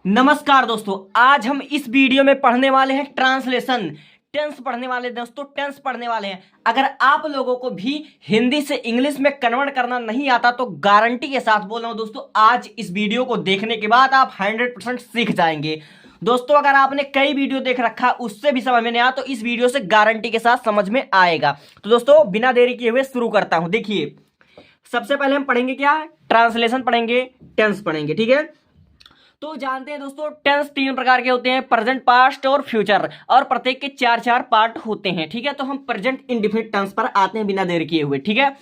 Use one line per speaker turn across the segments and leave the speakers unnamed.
नमस्कार दोस्तों, आज हम इस वीडियो में पढ़ने वाले हैं ट्रांसलेशन। टेंस पढ़ने वाले हैं दोस्तों, टेंस पढ़ने वाले हैं। अगर आप लोगों को भी हिंदी से इंग्लिश में कन्वर्ट करना नहीं आता तो गारंटी के साथ बोल रहा हूं दोस्तों, आज इस वीडियो को देखने के बाद आप 100% सीख जाएंगे। दोस्तों, अगर आपने कई वीडियो देख रखा उससे भी समझ में नहीं आया तो इस वीडियो से गारंटी के साथ समझ में आएगा। तो दोस्तों, बिना देरी किए हुए शुरू करता हूं। देखिए, सबसे पहले हम पढ़ेंगे क्या? ट्रांसलेशन पढ़ेंगे, टेंस पढ़ेंगे। ठीक है, तो जानते हैं दोस्तों, टेंस तीन प्रकार के होते हैं, प्रेजेंट, पास्ट और फ्यूचर, और प्रत्येक के चार चार पार्ट होते हैं। ठीक है, तो हम प्रेजेंट इंडेफिनिट टेंस पर आते हैं बिना देर किए हुए। ठीक है,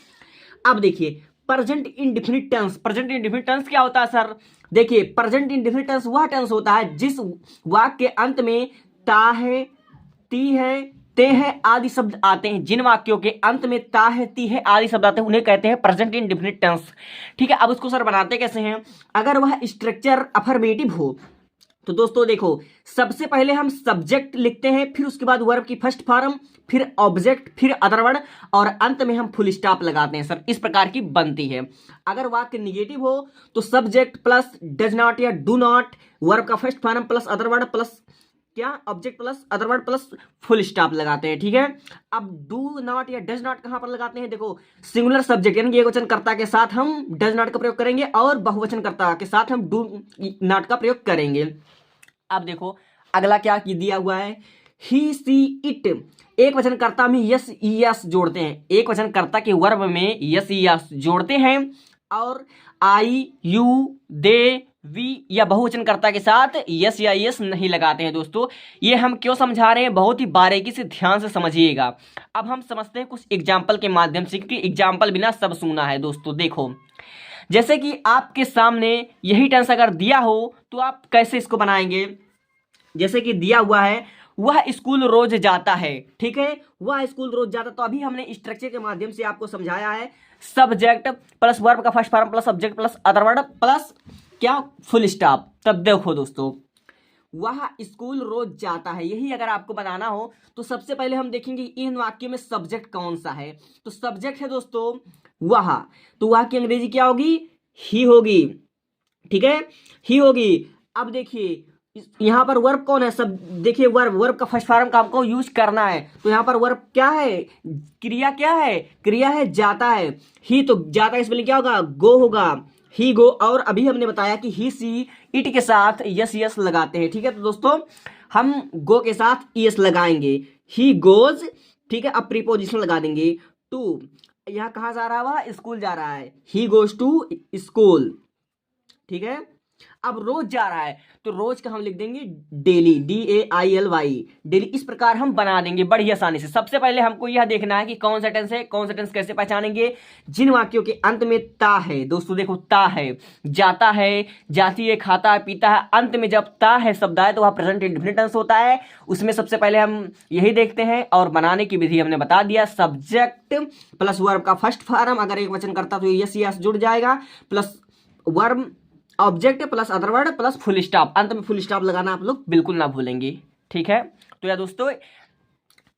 अब देखिए, present indefinite tense. Present indefinite tense क्या होता है सर? देखिए, प्रेजेंट इंडेफिनिट टेंस वह टेंस होता है जिस वाक्य के अंत में ता है, ती है, ते है आदि शब्द आते हैं। जिन वाक्यों के अंत में ता है, ती है आदि शब्द आते हैं उन्हें कहते हैं प्रेजेंट इंडेफिनिट टेंस। ठीक है, अब उसको सर बनाते कैसे हैं? अगर वह स्ट्रक्चर अफर्मेटिव हो तो दोस्तों देखो, सबसे पहले हम सब्जेक्ट लिखते हैं, फिर उसके बाद वर्ब की फर्स्ट फॉर्म, फिर ऑब्जेक्ट, फिर अदर वर्ड, और अंत में हम फुल स्टॉप लगाते हैं सर। इस प्रकार की बनती है। अगर वाक्य निगेटिव हो तो सब्जेक्ट प्लस डज नॉट या डू नॉट, वर्ब का first form plus other word plus क्या, object plus other word plus full stop लगाते हैं। ठीक है, अब डू नॉट या डज नॉट कहां पर लगाते हैं? देखो, सिंगुलर सब्जेक्ट यानी एकवचन कर्ता के साथ हम डज नॉट का प्रयोग करेंगे और बहुवचन कर्ता के साथ हम डू नॉट का प्रयोग करेंगे। अब देखो, अगला क्या दिया हुआ है? ही, सी, इट। एक वचन कर्ता में यस यस जोड़ते हैं, एक वचन कर्ता के वर्ब में यस यस जोड़ते हैं, और आई, यू, दे, वी या बहुवचन कर्ता के साथ यस या यस नहीं लगाते हैं। दोस्तों, ये हम क्यों समझा रहे हैं, बहुत ही बारीकी से ध्यान से समझिएगा। अब हम समझते हैं कुछ एग्जाम्पल के माध्यम से, क्योंकि एग्जाम्पल बिना सब सुना है। दोस्तों देखो, जैसे कि आपके सामने यही टेंस अगर दिया हो तो आप कैसे इसको बनाएंगे? जैसे कि दिया हुआ है, वह स्कूल रोज जाता है। ठीक है, वह स्कूल रोज जाता, तो अभी हमने स्ट्रक्चर के माध्यम से आपको समझाया है, सब्जेक्ट प्लस वर्ब का first form plus subject plus other word plus क्या, फुल स्टॉप। तब देखो दोस्तों, वह स्कूल रोज जाता है, यही अगर आपको बनाना हो तो सबसे पहले हम देखेंगे इन वाक्यों में सब्जेक्ट कौन सा है। तो सब्जेक्ट है दोस्तों वह, तो वह की अंग्रेजी क्या होगी? ही होगी। ठीक है, ही होगी। अब देखिए, यहां पर वर्ब कौन है? सब देखिए, वर्ब का फर्स्ट फॉर्म का हमको यूज करना है, तो यहां पर वर्ब क्या है? क्रिया क्या है? क्रिया है जाता है। ही, तो जाता है स्पेलिंग क्या होगा? गो होगा, ही गो। और अभी हमने बताया कि ही, सी, इट के साथ यस यस लगाते हैं। ठीक है, तो दोस्तों हम गो के साथ यस लगाएंगे, ही गोज। ठीक है, अब प्रीपोजिशन लगा देंगे टू। यहां कहां जा रहा है? वह स्कूल जा रहा है, ही गोज टू स्कूल। ठीक है, अब रोज जा रहा है तो रोज का हम लिख देंगे डेली, DAILY, डेली। इस प्रकार हम बना देंगे बड़ी आसानी से। सबसे पहले हमको यह देखना है कि कौन सा टेंस है, कौन सा टेंस कैसे पहचानेंगे? जिन वाक्यों के अंत में ता है। दोस्तों देखो, ता है, जाता है, जाती है, खाता है, पीता है, अंत में जब ता है शब्द आए तो वह प्रेजेंट इंडेफिनिट टेंस होता है। उसमें सबसे पहले हम यही देखते हैं, और बनाने की विधि हमने बता दिया। सब्जेक्ट प्लस वर्ब का फर्स्ट फॉर्म, अगर एक वचन करता तो यस यस जुड़ जाएगा, plus verb, object plus other word plus full stop. अंत में फुल स्टॉप लगाना आप लोग बिल्कुल ना भूलेंगे। ठीक है, तो यार दोस्तों,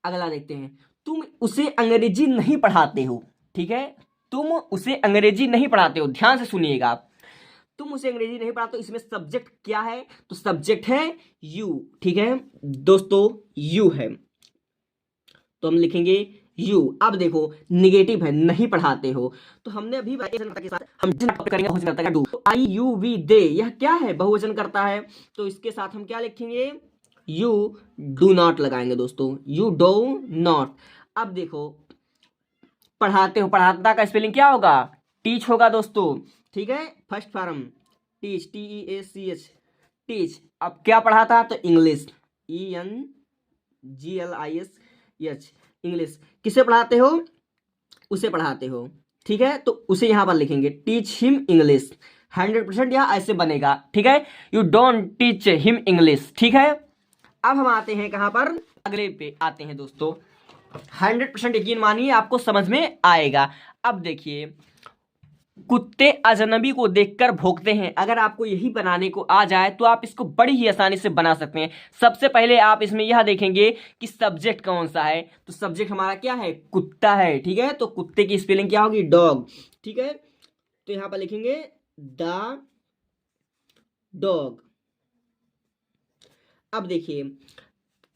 अगला देखते हैं। तुम उसे अंग्रेजी नहीं पढ़ाते हो। ठीक है, तुम उसे अंग्रेजी नहीं पढ़ाते हो, ध्यान से सुनिएगा। तुम उसे अंग्रेजी नहीं पढ़ाते हो, इसमें सब्जेक्ट क्या है? तो सब्जेक्ट है यू। ठीक है दोस्तों, यू है, तो हम लिखेंगे यू। अब देखो, निगेटिव है, नहीं पढ़ाते हो, तो हमने अभी के साथ हम करेंगे बहुवचन करता है डू। आई, यू, वी, दे, यह क्या है? बहुवचन करता है, तो इसके साथ हम क्या लिखेंगे? यू डू नॉट लगाएंगे दोस्तों, यू डू नॉट। अब देखो, पढ़ाते हो, पढ़ाता का स्पेलिंग क्या होगा? टीच होगा दोस्तों। ठीक है, first form teach, TEACH, teach. अब क्या पढ़ाता? तो इंग्लिश, ENGLISH, इंग्लिश। किसे पढ़ाते हो? उसे पढ़ाते हो। ठीक है, तो उसे यहां पर लिखेंगे टीच हिम इंग्लिश। 100% यह ऐसे बनेगा। ठीक है, you don't teach him English. ठीक है, अब हम आते हैं कहां पर? अगले पे आते हैं दोस्तों। 100% यकीन मानिए आपको समझ में आएगा। अब देखिए, कुत्ते अजनबी को देखकर भौंकते हैं। अगर आपको यही बनाने को आ जाए तो आप इसको बड़ी ही आसानी से बना सकते हैं। सबसे पहले आप इसमें यह देखेंगे कि सब्जेक्ट कौन सा है, तो सब्जेक्ट हमारा क्या है? कुत्ता है। ठीक है, तो कुत्ते की स्पेलिंग क्या होगी? डॉग। ठीक है, तो यहां पर लिखेंगे द डॉग। अब देखिए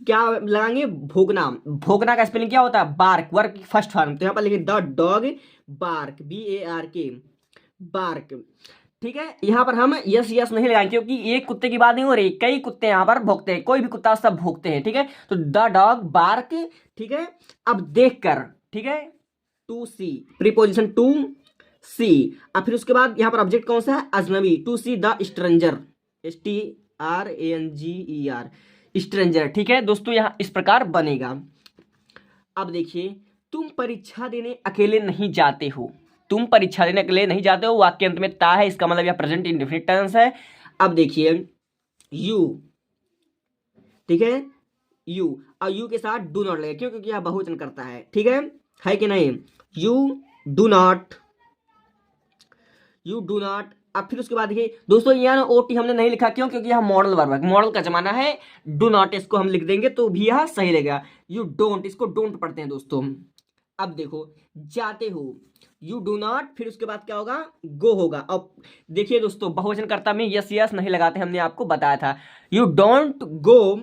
क्या लगाएंगे, भोगना। भोगना का स्पेलिंग क्या होता है, बार्क, वर्क की फर्स्ट फॉर्म। तो यहाँ पर लिखेंगे the dog bark, BARK, bark. ठीक है, यहाँ पर हम यस यस नहीं लगाएंगे क्योंकि एक कुत्ते की बात नहीं हो रही, कई कुत्ते यहाँ पर भौंकते हैं, कोई भी कुत्ता सब भौंकते हैं। ठीक है, तो द डॉग बार्क। ठीक है, अब देख कर, ठीक है, टू सी, प्रीपोजिशन टू सी। अब फिर उसके बाद यहाँ पर ऑब्जेक्ट कौन सा है, अजनबी, to see the stranger, STRANGER, stranger. ठीक है दोस्तों, यहाँ इस प्रकार बनेगा। अब देखिए, तुम परीक्षा देने अकेले नहीं जाते हो, तुम परीक्षा देने अकेले नहीं जाते हो, वाक्य अंत में ता है, इसका मतलब यह प्रेजेंट इंडेफिनिट टेंस है। अब देखिए यू, ठीक है, यू, और यू के साथ डू नॉट लगेगा, क्यों, क्योंकि यह बहुवचन करता है कि नहीं, you do not, you do not. अब फिर उसके बाद देखिए दोस्तों, यहाँ ना OT हमने नहीं लिखा, क्यों, क्योंकि यह मॉडल वर्ब है, मॉडल का जमाना है। डू नॉट इसको हम लिख देंगे तो भी यह सही लगेगा। यू डोंट, इसको डोंट पढ़ते हैं दोस्तों। अब देखो, जाते हो, यू डू नॉट, फिर उसके बाद क्या होगा, गो होगा। अब देखिए दोस्तों, बहुवचन कर्ता में यस यस नहीं लगाते, हमने आपको बताया था। यू डोंट गो,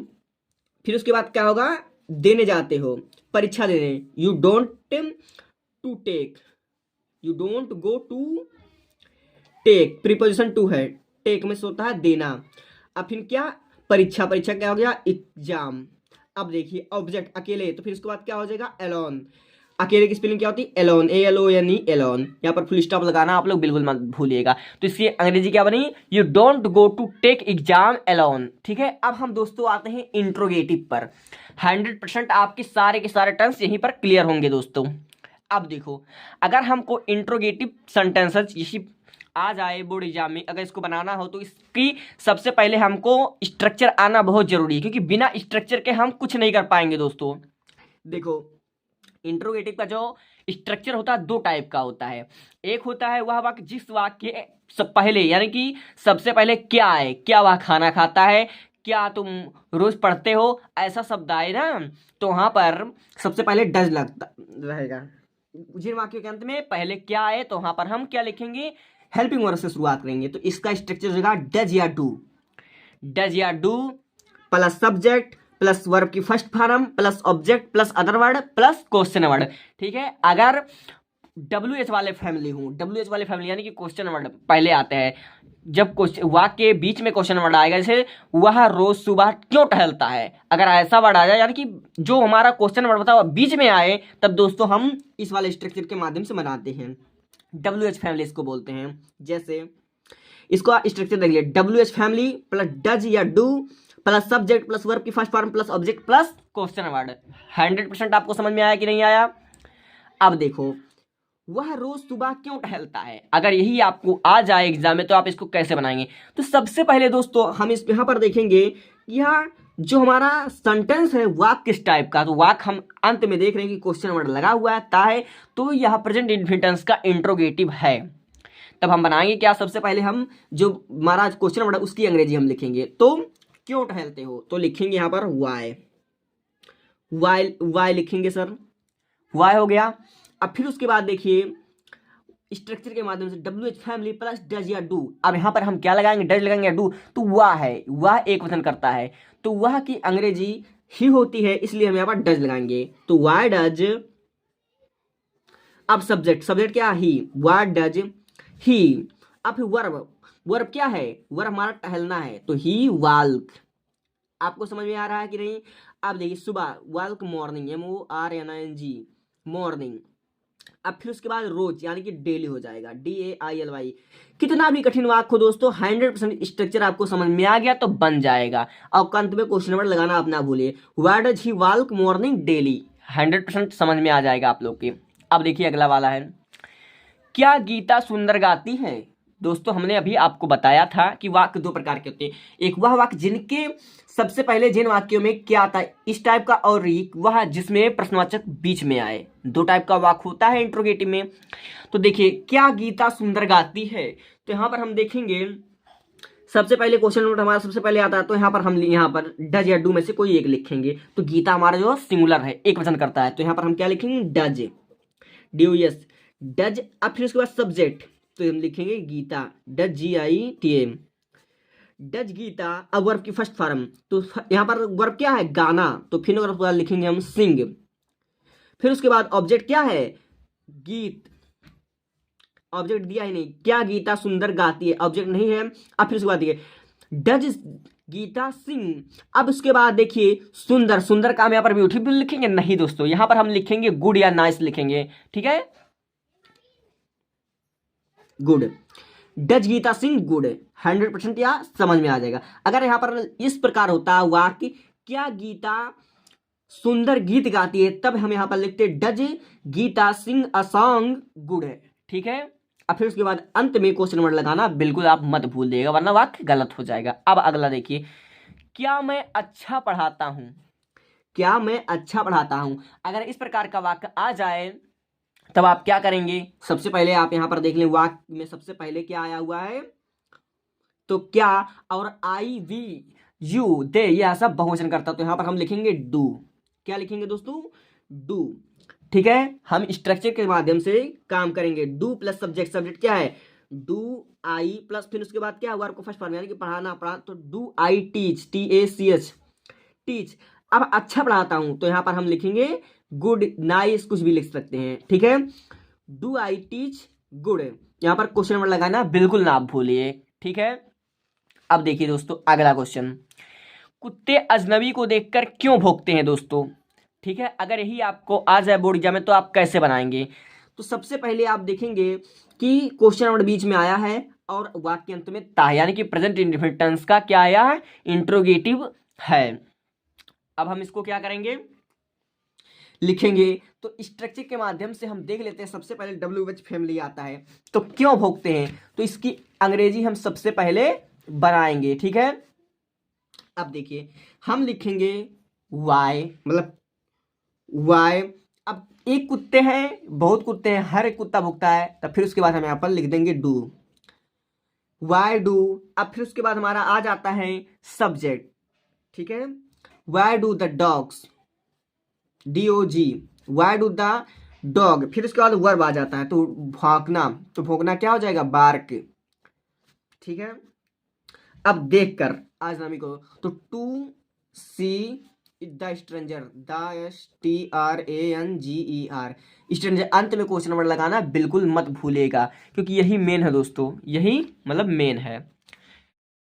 फिर उसके बाद क्या होगा, देने जाते हो, परीक्षा देने, you don't to take, you don't go to take, preposition to है, टेक में से होता है देना। अब फिर क्या, परीक्षा, परीक्षा क्या हो गया, एग्जाम। अब देखिए ऑब्जेक्ट अकेले, तो फिर उसके बाद क्या हो जाएगा, एलोन। अकेले की स्पेलिंग क्या होती है, एलोन, ALONE, एलोन। यहाँ पर फुल स्टॉप लगाना आप लोग बिल्कुल मत भूलिएगा। तो इसकी अंग्रेजी क्या बनी, you don't go to take exam alone. ठीक है, अब हम दोस्तों आते हैं इंट्रोगेटिव पर। 100% आपके सारे के सारे टेंस यहीं पर क्लियर होंगे दोस्तों। अब देखो, अगर हमको इंट्रोगेटिव सेंटेंसेस इसी आ जाए बोर्ड एग्जाम में, अगर इसको बनाना हो तो इसकी सबसे पहले हमको स्ट्रक्चर आना बहुत जरूरी है, क्योंकि बिना स्ट्रक्चर के हम कुछ नहीं कर पाएंगे दोस्तों। देखो, इंट्रोगेटिव का जो स्ट्रक्चर होता है दो टाइप का होता है। एक होता है वह वाक्य जिस वाक्य सब पहले, यानी कि सबसे पहले क्या है, क्या वह खाना खाता है, क्या तुम रोज पढ़ते हो, ऐसा शब्द आए ना, तो वहां पर सबसे पहले डज लगता रहेगा। जिन वाक्यों के अंत में पहले क्या है तो वहां पर हम क्या लिखेंगे, हेल्पिंग वर्ब से शुरुआत करेंगे। तो इसका स्ट्रक्चर होगा डज या डू, डज या do plus subject plus verb की first form plus object plus other word plus question word. ठीक है, अगर WH वाले फैमिली हूँ, WH वाले फैमिली यानी कि क्वेश्चन वर्ड पहले आते हैं। जब वाक्य के बीच में क्वेश्चन वर्ड आएगा, जैसे वह रोज सुबह क्यों टहलता है, अगर ऐसा वर्ड आ जाए यानी कि जो हमारा क्वेश्चन वर्ड बताओ बीच में आए, तब दोस्तों हम इस वाले स्ट्रक्चर के माध्यम से बनाते हैं। WH फैमिली इसको बोलते हैं। जैसे इसको स्ट्रक्चर देख लिया, WH फैमिली प्लस डज या do plus subject plus verb की first form plus object plus question word. 100% आपको समझ में आया कि नहीं आया। अब देखो, वह रोज सुबह क्यों टहलता है, अगर यही आपको आ जाए एग्जाम में तो आप इसको कैसे बनाएंगे। तो सबसे पहले दोस्तों हम इस यहाँ पर देखेंगे यह जो हमारा सेंटेंस है वाक्य किस टाइप का, तो वाक्य हम अंत में देख रहे हैं कि क्वेश्चन वर्ड लगा हुआ है ता है, तो यह प्रेजेंट इंडेफिनिट का इंट्रोगेटिव है। तब हम बनाएंगे क्या, सबसे पहले हम जो हमारा क्वेश्चन वर्ड है उसकी अंग्रेजी हम लिखेंगे। तो क्यों टहलते हो, तो लिखेंगे यहाँ पर वाई, वाई लिखेंगे सर, वाई हो गया। अब फिर उसके बाद देखिए स्ट्रक्चर के माध्यम से WH फैमिली प्लस डज या डू। अब यहाँ पर हम क्या लगाएंगे, डज लगाएंगे या डू, तो वह है, वह एक वचन करता है, तो वह की अंग्रेजी ही होती है, इसलिए हम यहाँ पर डज लगाएंगे। तो वाई डज, अब सब्जेक्ट, सब्जेक्ट क्या, ही, वाई डज ही। अब फिर वर्ब, वर्ब क्या है, वर्ब हमारा टहलना है, तो ही वाल्क। आपको समझ में आ रहा है कि नहीं। अब देखिए सुबह, वाल्क मॉर्निंग, MORNING, मॉर्निंग। अब फिर उसके बाद रोज यानी कि डेली हो जाएगा, DAILY। कितना भी कठिन वाक्य हो दोस्तों, 100% स्ट्रक्चर आपको समझ में आ गया तो बन जाएगा। और अंत में क्वेश्चन वर्ड लगाना आप ना भूलिए, why does he walk morning daily, 100% समझ में आ जाएगा आप लोग के। अब देखिए अगला वाला है, क्या गीता सुंदर गाती है। दोस्तों हमने अभी आपको बताया था कि वाक्य दो प्रकार के होते हैं, एक वह वाक्य जिनके सबसे पहले जिन वाक्यों में क्या आता है इस टाइप का, और एक वह जिसमें प्रश्नवाचक बीच में आए। दो टाइप का वाक्य होता है इंट्रोगेटिव में। तो देखिए, क्या गीता सुंदर गाती है, तो यहाँ पर हम देखेंगे सबसे पहले क्वेश्चन नोट हमारा सबसे पहले आता है, तो यहाँ पर हम यहाँ पर डज या डू में से कोई एक लिखेंगे। तो गीता हमारा जो सिंगुलर है, एक वचन करता है, तो यहाँ पर हम क्या लिखेंगे, डज, DUS, डज। अब फिर उसके बाद सब्जेक्ट, तो हम लिखेंगे Gita, does GITA, does Gita, अब वर्ब की फर्स्ट फॉर्म, तो यहाँ पर वर्ब क्या है, गाना, तो फिर उसके बाद लिखेंगे हम सिंग। फिर उसके बाद ऑब्जेक्ट क्या है, गीत, ऑब्जेक्ट दिया ही नहीं, क्या गीता सुंदर गाती है, ऑब्जेक्ट नहीं है। अब फिर उसके बाद देखिए डज गीता सिंह, अब उसके बाद देखिए सुंदर, सुंदर का हम यहाँ पर ब्यूटीफुल लिखेंगे नहीं दोस्तों, यहाँ पर हम लिखेंगे गुड या नाइस लिखेंगे, ठीक है, good. Does Gita sing good, 100% या समझ में आ जाएगा। अगर यहाँ पर इस प्रकार होता वाक्य क्या गीता सुंदर गीत गाती है, तब हम यहाँ पर लिखते does Gita sing a song good, ठीक है। अब फिर उसके बाद अंत में क्वेश्चन वर्ड लगाना बिल्कुल आप मत भूल देगा, वरना वाक्य गलत हो जाएगा। अब अगला देखिए, क्या मैं अच्छा पढ़ाता हूं, क्या मैं अच्छा पढ़ाता हूं, अगर इस प्रकार का वाक्य आ जाए तब आप क्या करेंगे, सबसे पहले आप यहां पर देख लें वाक्य में सबसे पहले क्या आया हुआ है, तो क्या और आई वी यू दे ये ऐसा बहुवचन करता, तो यहां पर हम लिखेंगे डू, क्या लिखेंगे दोस्तों, डू, ठीक है। हम स्ट्रक्चर के माध्यम से काम करेंगे, डू प्लस सब्जेक्ट, सब्जेक्ट क्या है, डू आई प्लस फिर उसके बाद क्या हुआ आपको फर्स्ट फॉर्म यानी कि पढ़ाना, पढ़ा, तो do I teach, TACH, teach. अब अच्छा पढ़ाता हूं तो यहां पर हम लिखेंगे गुड नाइस, कुछ भी लिख सकते हैं, ठीक है, डू आई टीच गुड, यहां पर क्वेश्चन वर्ड लगाना बिल्कुल ना आप भूलिए, ठीक है। अब देखिए दोस्तों अगला क्वेश्चन, कुत्ते अजनबी को देखकर क्यों भौंकते हैं दोस्तों, ठीक है। अगर यही आपको आ जाए बोर्ड एग्जाम में तो आप कैसे बनाएंगे, तो सबसे पहले आप देखेंगे कि क्वेश्चन वर्ड बीच में आया है और वाक्य अंत में ता, यानी कि प्रेजेंट इंडेफिनिट टेंस का क्या आया है, इंट्रोगेटिव है। अब हम इसको क्या करेंगे, लिखेंगे, तो स्ट्रक्चर के माध्यम से हम देख लेते हैं। सबसे पहले WH फैमिली आता है, तो क्यों भौंकते हैं, तो इसकी अंग्रेजी हम सबसे पहले बनाएंगे, ठीक है। अब देखिए हम लिखेंगे वाई, मतलब वाई, अब एक कुत्ते हैं, बहुत कुत्ते हैं, हर एक कुत्ता भौंकता है, तब फिर उसके बाद हम यहाँ पर लिख देंगे डू, वाई डू। अब फिर उसके बाद हमारा आ जाता है सब्जेक्ट, ठीक है, why do the dogs, DOG, why do the dog, फिर उसके बाद वर्ब आ जाता है, तो भौंकना, तो भौंकना क्या हो जाएगा, बार्क, ठीक है। अब देखकर आज नामी को, तो to see the stranger, STRANGER, stranger, अंत में क्वेश्चन वर्ड लगाना बिल्कुल मत भूलेगा, क्योंकि यही मेन है दोस्तों, यही मतलब मेन है।